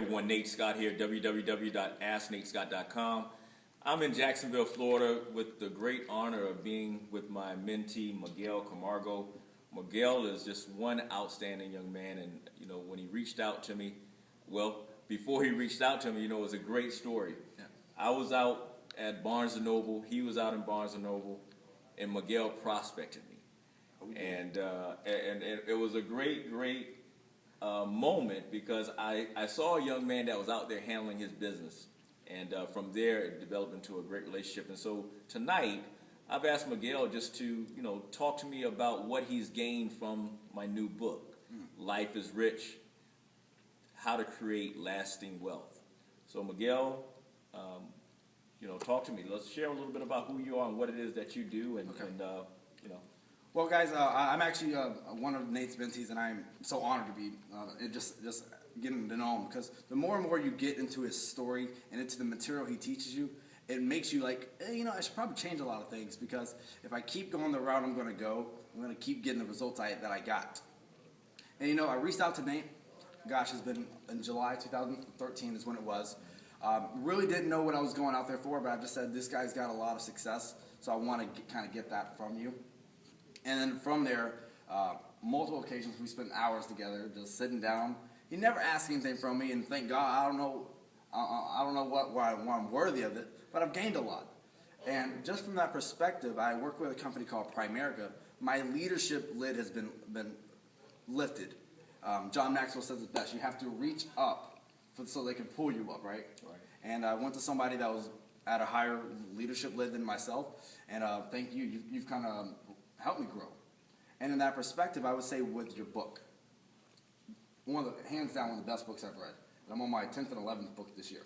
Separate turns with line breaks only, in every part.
Everyone, Nate Scott here, www.asknatescott.com. I'm in Jacksonville, Florida, with the great honor of being with my mentee, Miguel Camargo. Miguel is just one outstanding young man, and when he reached out to me, well, before he reached out to me, it was a great story. Yeah. I was out at Barnes & Noble, he was out in Barnes & Noble, and Miguel prospected me. And it was a great moment because I saw a young man that was out there handling his business, and from there it developed into a great relationship. And so tonight I've asked Miguel just to talk to me about what he's gained from my new book, Life is Rich: How to Create Lasting Wealth. So Miguel, talk to me. Let's share a little bit about who you are and what it is that you do, and
Well, guys, I'm actually one of Nate's mentees, and I'm so honored to be just getting to know him, because the more and more you get into his story and into the material he teaches you, it makes you like, I should probably change a lot of things, because if I keep going the route I'm going to go, I'm going to keep getting the results that I got. And I reached out to Nate. Gosh, it's been in July 2013 is when it was. Really didn't know what I was going out there for, but I just said, this guy's got a lot of success, so I want to kind of get that from you. And then from there, multiple occasions we spent hours together, just sitting down. He never asked anything from me, and thank God, I don't know why I'm worthy of it, but I've gained a lot. And just from that perspective, I work with a company called Primerica. My leadership lid has been lifted. John Maxwell says it best: you have to reach up so they can pull you up, right? And I went to somebody that was at a higher leadership lid than myself, and thank you. You've kind of helped me grow. And in that perspective, I would say with your book, hands down one of the best books I've read. And I'm on my 10th and 11th book this year.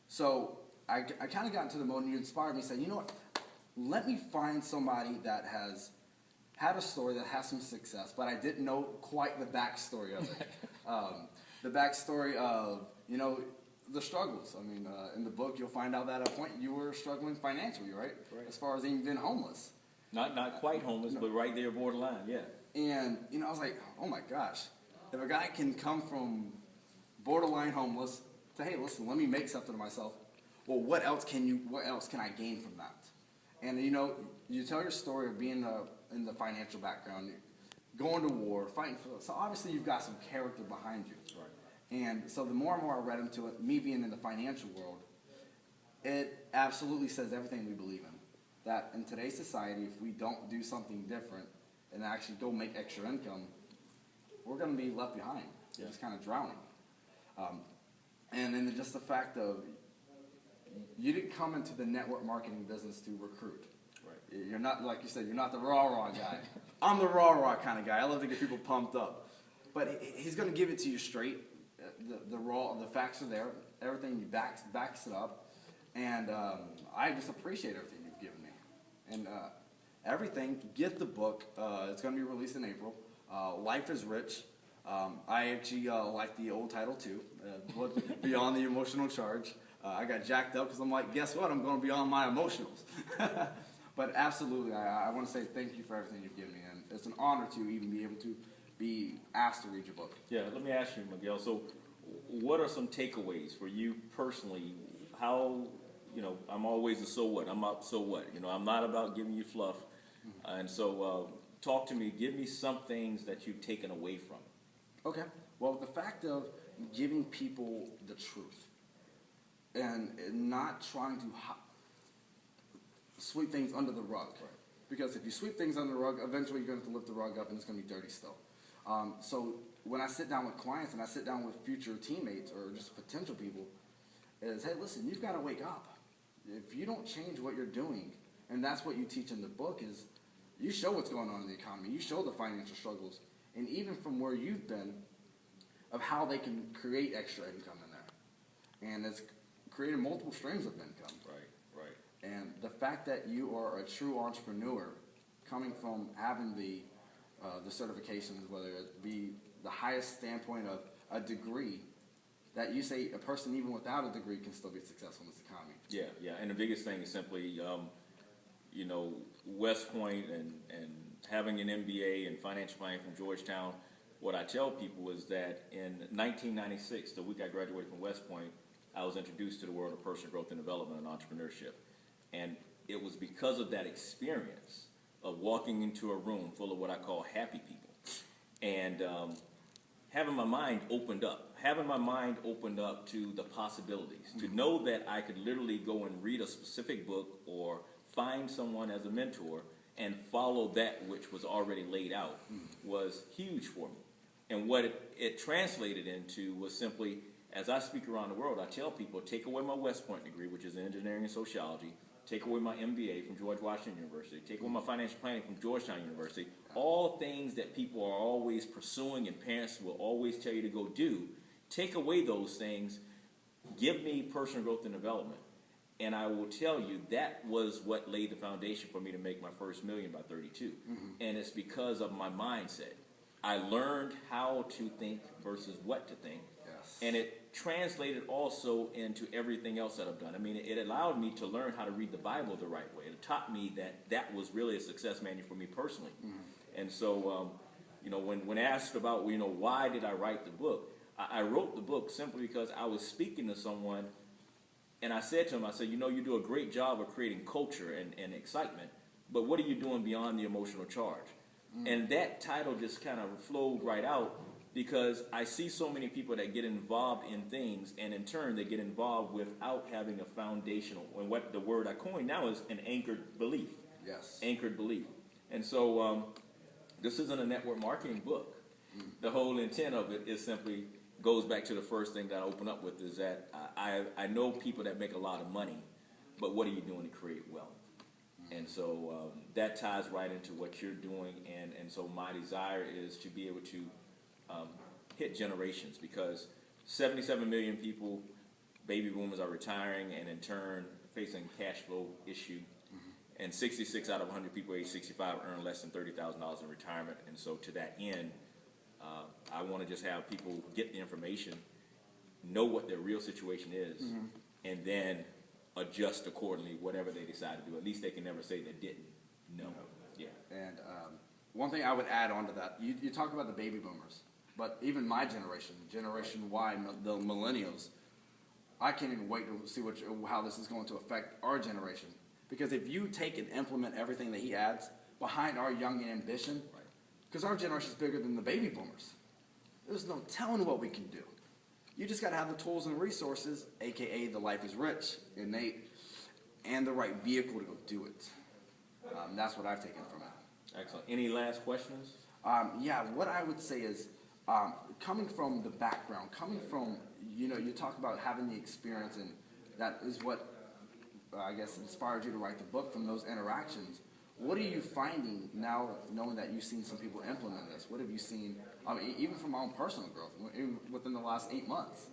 So I kind of got into the mode, and you inspired me, saying, you know what, let me find somebody that has had a story that has some success, but I didn't know quite the backstory of it. The backstory of, the struggles. I mean, in the book, you'll find out that at a point you were struggling financially, right? As far as even being homeless.
Not quite homeless, but right there borderline, yeah. And,
I was like, oh my gosh, if a guy can come from borderline homeless to, hey, listen, let me make something of myself, well, what else can I gain from that? And, you tell your story of being in the financial background, going to war, fighting for, so obviously you've got some character behind you. Right. And so the more and more I read into it, me being in the financial world, it absolutely says everything we believe in. That in today's society, if we don't do something different and actually go make extra income, we're going to be left behind, just kind of drowning. And then just the fact of, you didn't come into the network marketing business to recruit. Right. You're not, like you said, you're not the rah-rah guy. I'm the rah-rah kind of guy. I love to get people pumped up. But he's going to give it to you straight. The facts are there. Everything backs it up. And I just appreciate everything you've given me. And everything, get the book. It's going to be released in April. Life is Rich. I actually like the old title too, Beyond the Emotional Charge. I got jacked up because I'm like, guess what? I'm going beyond my emotionals. But absolutely, I want to say thank you for everything you've given me. And it's an honor to even be able to be asked to read your book.
Yeah, let me ask you, Miguel. So what are some takeaways for you personally? How, I'm always a so what. I'm up, so what? I'm not about giving you fluff. And so talk to me. Give me some things that you've taken away from it.
Okay. Well, the fact of giving people the truth and not trying to sweep things under the rug. Right. Because if you sweep things under the rug, eventually you're going to have to lift the rug up and it's going to be dirty still. So when I sit down with clients and I sit down with future teammates or just potential people, is, hey, listen, you've got to wake up. If you don't change what you're doing, and that's what you teach in the book, is you show what's going on in the economy. You show the financial struggles. And even from where you've been, of how they can create extra income in there. And it's created multiple streams of income.
Right.
And the fact that you are a true entrepreneur, coming from having the certifications, whether it be the highest standpoint of a degree, that you say a person even without a degree can still be successful in this economy.
Yeah. And the biggest thing is simply, West Point and having an MBA in financial planning from Georgetown, what I tell people is that in 1996, the week I graduated from West Point, I was introduced to the world of personal growth and development and entrepreneurship. And it was because of that experience of walking into a room full of what I call happy people and having my mind opened up to the possibilities, to know that I could literally go and read a specific book or find someone as a mentor and follow that which was already laid out was huge for me. And what it translated into was simply, as I speak around the world, I tell people, take away my West Point degree, which is in engineering and sociology, take away my MBA from George Washington University, take away my financial planning from Georgetown University, all things that people are always pursuing and parents will always tell you to go do, take away those things, give me personal growth and development. And I will tell you, that was what laid the foundation for me to make my first million by 32. And it's because of my mindset. I learned how to think versus what to think.
Yes.
And it translated also into everything else that I've done. I mean, it allowed me to learn how to read the Bible the right way. It taught me that that was really a success manual for me personally. And so, when asked about, why did I write the book? I wrote the book simply because I was speaking to someone, and I said to him, you do a great job of creating culture and excitement, but what are you doing beyond the emotional charge? And that title just kind of flowed right out because I see so many people that get involved in things, and in turn they get involved without having a foundational, and what the word I coined now is an anchored belief.
Yes.
Anchored belief. And so this isn't a network marketing book. The whole intent of it is simply goes back to the first thing that I open up with is that I know people that make a lot of money, but what are you doing to create wealth? And so that ties right into what you're doing, and so my desire is to be able to hit generations, because 77 million people, baby boomers, are retiring and in turn facing cash flow issue, and 66 out of 100 people age 65 earn less than $30,000 in retirement. And so to that end, I want to just have people get the information, know what their real situation is, and then adjust accordingly, whatever they decide to do. At least they can never say they didn't. No. Yeah.
And one thing I would add on to that, you talk about the baby boomers, but even my generation, Generation Y, the millennials, I can't even wait to see how this is going to affect our generation. Because if you take and implement everything that he adds behind our young ambition, because our generation is bigger than the baby boomers, there's no telling what we can do. You just got to have the tools and resources, a.k.a. the life is rich, innate, and the right vehicle to go do it. That's what I've taken from it.
Excellent. Any last questions?
What I would say is, coming from the background, coming from, you talk about having the experience, and that is what, I guess, inspired you to write the book from those interactions. What are you finding now, knowing that you've seen some people implement this? What have you seen, even from my own personal growth, even within the last 8 months?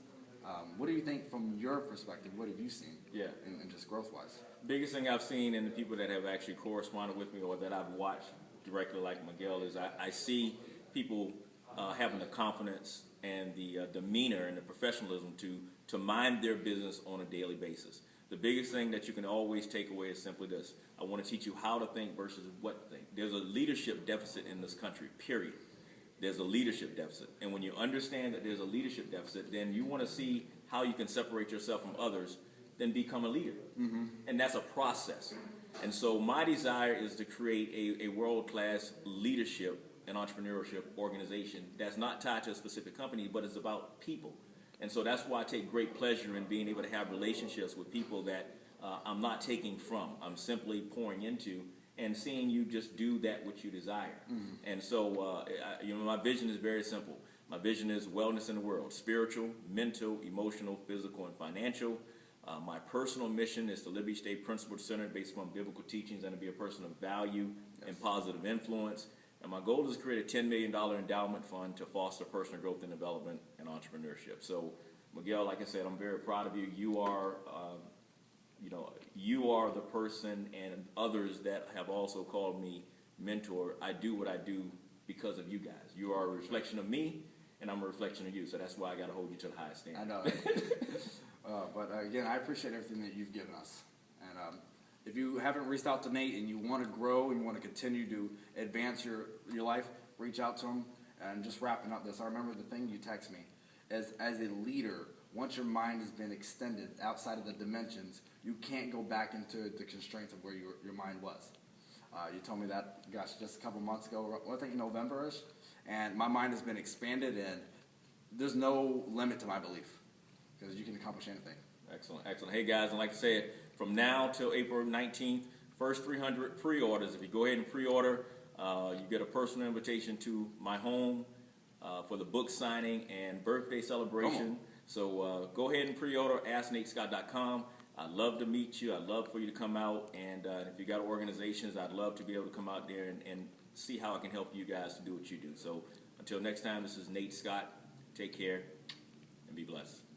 What do you think from your perspective? What have you seen in just growth-wise?
Biggest thing I've seen in the people that have actually corresponded with me or that I've watched directly like Miguel is I see people having the confidence and the demeanor and the professionalism to mind their business on a daily basis. The biggest thing that you can always take away is simply this. I want to teach you how to think versus what to think. There's a leadership deficit in this country, period. There's a leadership deficit. And when you understand that there's a leadership deficit, then you want to see how you can separate yourself from others, then become a leader. And that's a process. And so my desire is to create a world-class leadership and entrepreneurship organization that's not tied to a specific company, but it's about people. And so that's why I take great pleasure in being able to have relationships with people that I'm not taking from. I'm simply pouring into and seeing you just do that which you desire. And so, my vision is very simple. My vision is wellness in the world, spiritual, mental, emotional, physical, and financial. My personal mission is to live each day principle-centered based upon biblical teachings and to be a person of value and positive influence. And my goal is to create a $10 million endowment fund to foster personal growth and development and entrepreneurship. So, Miguel, like I said, I'm very proud of you. You are, you are the person, and others that have also called me mentor. I do what I do because of you guys. You are a reflection of me, and I'm a reflection of you. So that's why I got to hold you to the highest standard.
I know. But again, I appreciate everything that you've given us. And if you haven't reached out to Nate and you want to grow and you want to continue to advance your life, reach out to him. And just wrapping up this, I remember the thing you text me is, as a leader, once your mind has been extended outside of the dimensions, you can't go back into the constraints of where your mind was. You told me that, gosh, just a couple months ago, I think November-ish, and my mind has been expanded, and there's no limit to my belief because you can accomplish anything.
Excellent, excellent. Hey guys, and like I said, from now till April 19th, first 300 pre-orders. If you go ahead and pre-order, you get a personal invitation to my home for the book signing and birthday celebration. So go ahead and pre-order, AskNateScott.com. I'd love to meet you. I'd love for you to come out. And if you got organizations, I'd love to be able to come out there and see how I can help you guys to do what you do. So until next time, this is Nate Scott. Take care and be blessed.